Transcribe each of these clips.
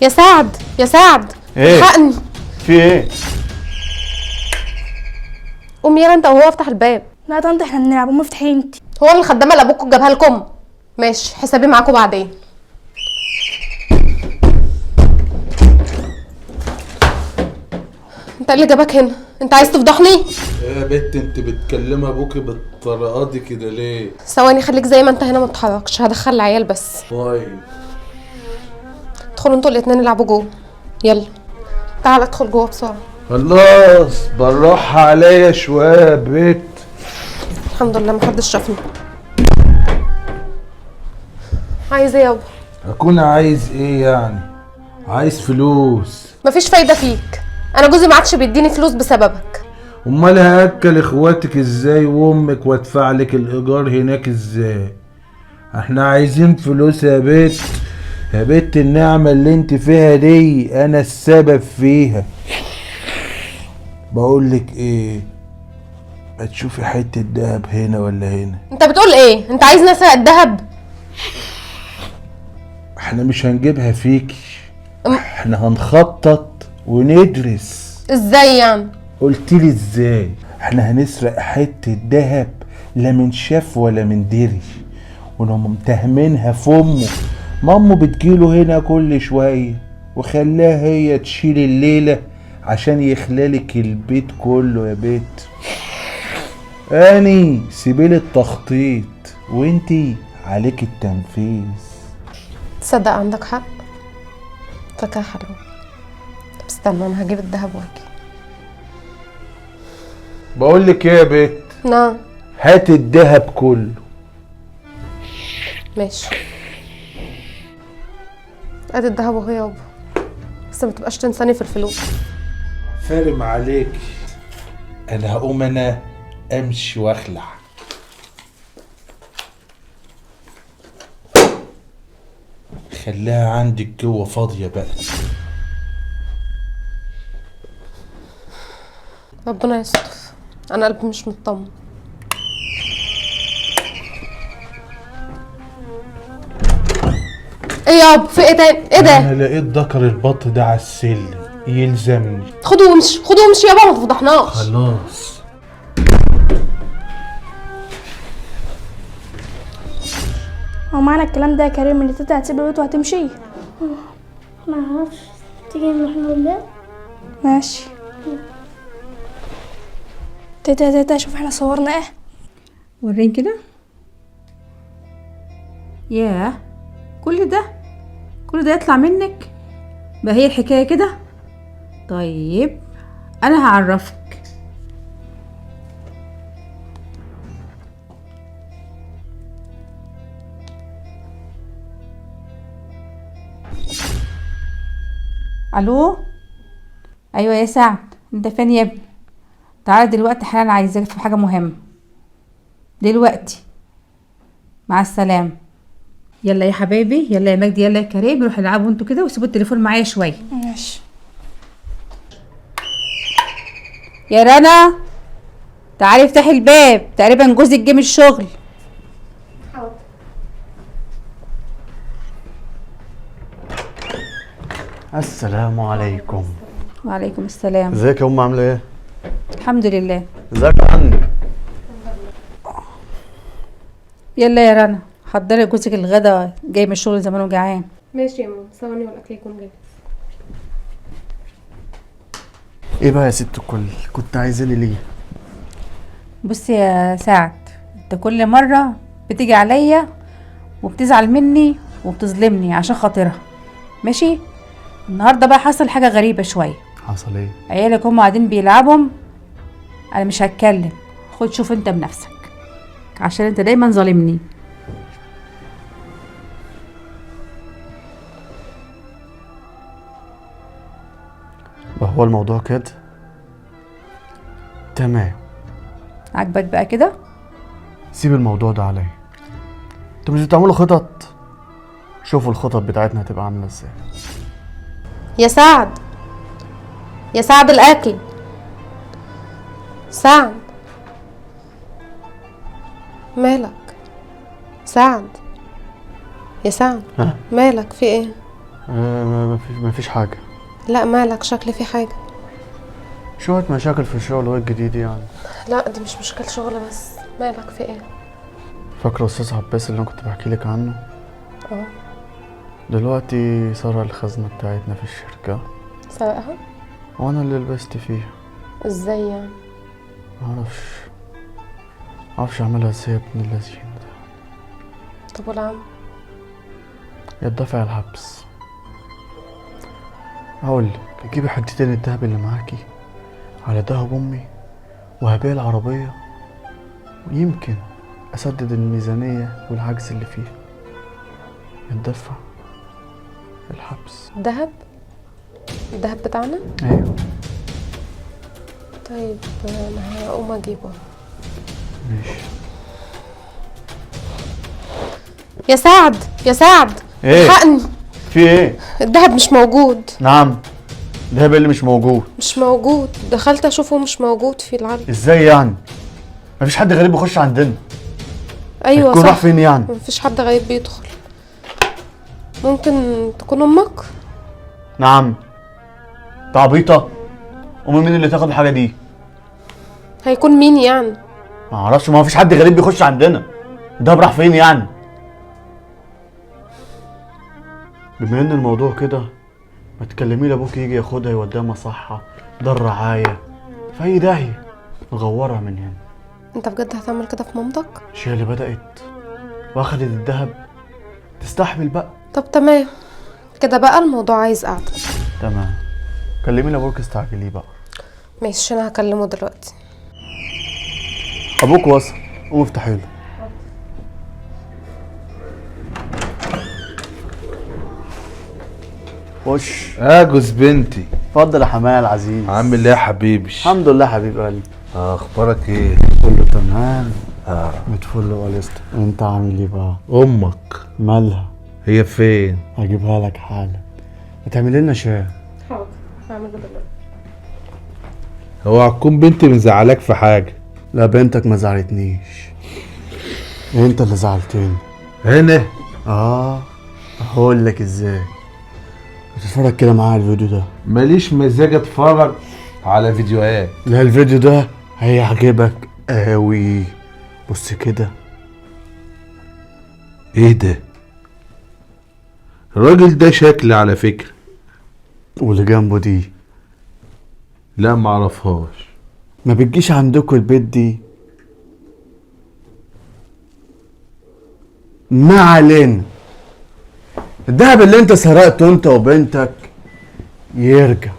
يا سعد يا سعد، ايه؟ الحقني. في ايه؟ قوم يلا انت وهو افتح الباب. لا يا طنط احنا بنلعب، قومي افتحي انت. هو اللي الخدامه اللي ابوكوا جابها لكم؟ ماشي، حسابي معاكم بعدين. انت اللي جابك هنا؟ انت عايز تفضحني؟ يا بنت انت بتكلمي ابوكي بالطريقه دي كده ليه؟ ثواني، خليك زي ما انت هنا، ما تتحركش، هدخل العيال بس. طيب ادخلوا انتوا الاتنين العبوا جوه. يلا تعال ادخل جوه بسرعه. خلاص بالراحه عليا شويه يا بنت. الحمد لله محدش شافني. عايز ايه يابا؟ اكون عايز ايه يعني؟ عايز فلوس. مفيش فايده فيك، انا جوزي ما عادش بيديني فلوس بسببك. امال هاكل اخواتك ازاي وامك وادفع لك الايجار هناك ازاي؟ احنا عايزين فلوس يا بنت. يا بنت النعمه اللي انت فيها دي انا السبب فيها. بقولك ايه، ما تشوفي حته دهب هنا ولا هنا؟ انت بتقول ايه؟ انت عايز نسرق الذهب؟ احنا مش هنجيبها فيكي، احنا هنخطط وندرس. ازاي يعني؟ قلتلي ازاي؟ احنا هنسرق حتة دهب لا من شاف ولا من دري، ونقوم متهمينها في امه. مامه بتجيله هنا كل شوية وخلاها هي تشيل الليلة عشان يخلالك البيت كله يا بيت. اني سيبيلي التخطيط وانتي عليك التنفيذ. تصدق عندك حق، فكرة حلوة. طب استنى انا هجيب الذهب واجي. بقولك ايه يا بيت، نعم. هات الدهب كله. ماشي، ادي الذهب اهو يابا، بس ما تبقاش تنساني في الفلوس. فارم عليك، انا هقوم انا امشي واخلع. خليها عندك جوه فاضيه بقى. ربنا يستر، انا قلبي مش مطمن. ايه يابا، في ايه تاني؟ ايه ده؟ انا لقيت ذكر البط ده على السلم يلزمني. خدوا وامشي، خدوا وامشي يابا، ما تفضحناش. خلاص. هو معنى الكلام ده يا كريم ان تيتا هتسيب البيت وهتمشي؟ ما اعرفش، تيجي نروح نقول له. ماشي. تيتا شوف احنا صورنا ايه. وريني كده. ياه، كل ده يطلع منك؟ بقى هي الحكاية كده؟ طيب انا هعرفك. الو، ايوه يا سعد، انت فين يا ابني؟ تعالى دلوقتي حالا، عايزاك في حاجه مهمه دلوقتي. مع السلامه. يلا يا حبايبي، يلا يا مجدي، يلا يا كريم، روحوا العبوا انتوا كده وسيبوا التليفون معايا شويه. ماشي. يا رنا تعالي افتحي الباب، تقريبا جوزك جه من الشغل. السلام عليكم. وعليكم السلام. ازيك يا ام، عامله ايه؟ الحمد لله. ازيك يا عني؟ يلا يا رنا حضري جوزك الغدا، جاي من الشغل زمانه جعان. ماشي يا ماما، ثواني والاكل يكون جاهز. ايه بقى يا ست الكل، كنت عايزاني ليه؟ بص يا سعد، انت كل مره بتيجي عليا وبتزعل مني وبتظلمني عشان خاطرها، ماشي؟ النهارده بقى حصل حاجه غريبه شويه. حصل ايه؟ عيالك هم قاعدين بيلعبهم، انا مش هتكلم. خد شوف انت بنفسك، عشان انت دايما ظالمني. هو الموضوع كده؟ تمام. عاجبك بقى كده؟ سيب الموضوع ده عليا. انتوا مش بتعملوا خطط؟ شوفوا الخطط بتاعتنا هتبقى عامله ازاي. يا سعد، يا سعد الاكل. سعد، مالك؟ سعد، يا سعد. ها؟ مالك، في ايه؟ مفيش حاجة. لا مالك، شكلي في حاجة. شوية مشاكل في الشغل والجديد يعني. لا دي مش مشكلة شغل بس، مالك في ايه؟ فاكرة أستاذ عباس اللي أنا كنت بحكي لك عنه؟ اه. دلوقتي سرق الخزنة بتاعتنا في الشركة سرقها؟ وأنا اللي لبست فيها. ازاي يعني؟ معرفش أعملها ازاي يا ابن اللذين ده. طب والعم؟ يدفع الحبس. هقولك جيبي حتتين الدهب اللي معاكي على دهب أمي وهبيع العربية، ويمكن أسدد الميزانية والعجز اللي فيها. يدفع الحبس. الدهب؟ الدهب بتاعنا؟ أيوه. طيب انا هقوم اجيبه. ماشي. يا سعد، يا سعد، إيه؟ الحقني، في إيه؟ الدهب مش موجود. نعم، الدهب اللي مش موجود؟ مش موجود، دخلت اشوفه مش موجود في العلبة. ازاي يعني؟ مفيش حد غريب يخش عندنا. ايوه يكون راح صح، فين يعني؟ مفيش حد غريب بيدخل. ممكن تكون امك؟ نعم. تعبيطة؟ أمي مين اللي تاخد الحاجة دي؟ هيكون مين يعني؟ معرفش، ما فيش حد غريب بيخش عندنا. الدهب راح فين يعني؟ بما ان الموضوع كده، ما تكلمي لابوك يجي ياخدها يوديها مصحة دار رعاية في اي داهية، نغورها من هنا. انت بجد هتعمل كده في مامتك؟ مش هي اللي بدأت واخدت الدهب؟ تستحمل بقى. طب تمام كده، بقى الموضوع عايز قعدة. تمام، كلمي لابوك استعجليه بقى. ماشي انا هكلمه دلوقتي. ابوك وصل، قوم افتحي له. وش جوز بنتي، اتفضل يا حماية العزيز. عامل ايه يا حبيبي؟ الحمد لله حبيب قلبي. اخبارك ايه؟ كله تمام. متفل والست. انت عامل ايه بقى؟ امك مالها؟ هي فين؟ هجيبها لك حالا. ما تعمل لنا شاي. حاضر هعمله دلوقتي. هو هتكون بنتي مزعلاك في حاجه؟ لا بنتك ما زعلتنيش، انت اللي زعلتني. هنا هقول لك ازاي. تتفرج كده معايا على الفيديو ده. ماليش مزاج اتفرج على فيديوهات. لا الفيديو ده هيعجبك قوي. بص كده. ايه ده؟ الراجل ده شكل على فكرة. واللي جنبه دي لا معرفهاش. ما بتجيش عندكم البيت دي؟ ما علينا. الدهب اللي انت سرقته انت وبنتك يرجع.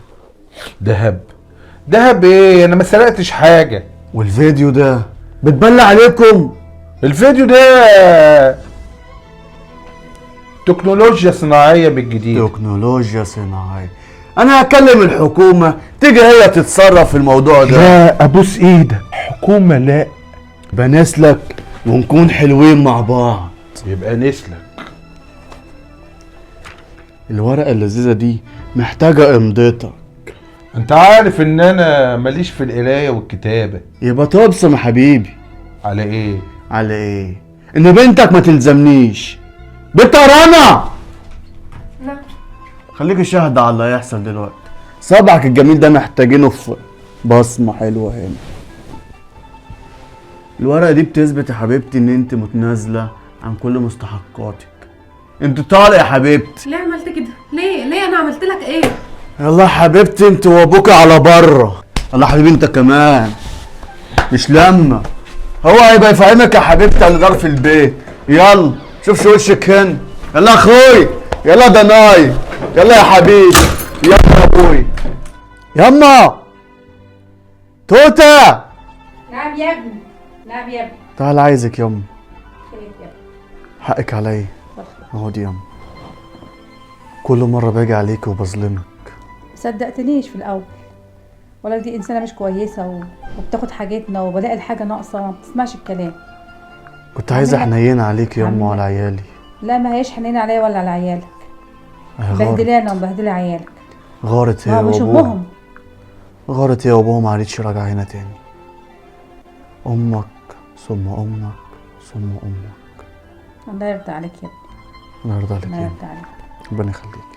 دهب ايه؟ انا ما سرقتش حاجة. والفيديو ده بتبلع عليكم. الفيديو ده تكنولوجيا صناعية بالجديد. تكنولوجيا صناعية. انا هكلم الحكومة تيجي هي تتصرف في الموضوع ده. لا ابوس ايدك، حكومة لا. بنسلك ونكون حلوين مع بعض. يبقى نسلك. الورقة اللذيذة دي محتاجة امضتك. انت عارف ان انا ماليش في القراية والكتابة. يبقى تبصم يا حبيبي. على ايه؟ على ايه؟ ان بنتك ما تلزمنيش. بنت رنا. نعم. خليك شاهد على اللي هيحصل دلوقتي. صبعك الجميل ده محتاجينه في بصمة حلوة هنا. الورقة دي بتثبت يا حبيبتي ان انت متنازلة عن كل مستحقاتك. انت طالق يا حبيبتي. ليه عملت كده؟ ليه انا عملت لك ايه؟ يلا يا حبيبتي انت وابوك على بره. يلا يا حبيبي انت كمان. مش لما هو هيبقى يفهمك يا حبيبتي اللي دار في البيت. يلا شوف شو وشك هنا. يلا يا اخوي، يلا ده ناي، يلا يا حبيبي، يلا يا ابوي. يما توته. نعم يا ابني، نعم يا ابني. تعال عايزك يما. خير يا ابني. حقك عليا. اقعد يما. كل مرة باجي عليك وبظلمك. صدقتنيش في الاول، ولا دي انسانه مش كويسه وبتاخد حاجتنا، وبلاقي الحاجه ناقصه ما بتسمعش الكلام. كنت عايزة عاملة- حنين عليك يما عاملة- وعلى عيالي. لا ما هيش حنين عليا ولا على عيالك. غارت مبهدلانا ومبهدله عيالك. غارت هي ما مش وابوها. امهم. غارت هي وابوها، ما عادتش راجعة هنا تاني. امك ثم امك ثم امك. الله يرضى عليك يا ابني، الله يرضى عليك الله يا يرضى عليك. ربنا يخليك.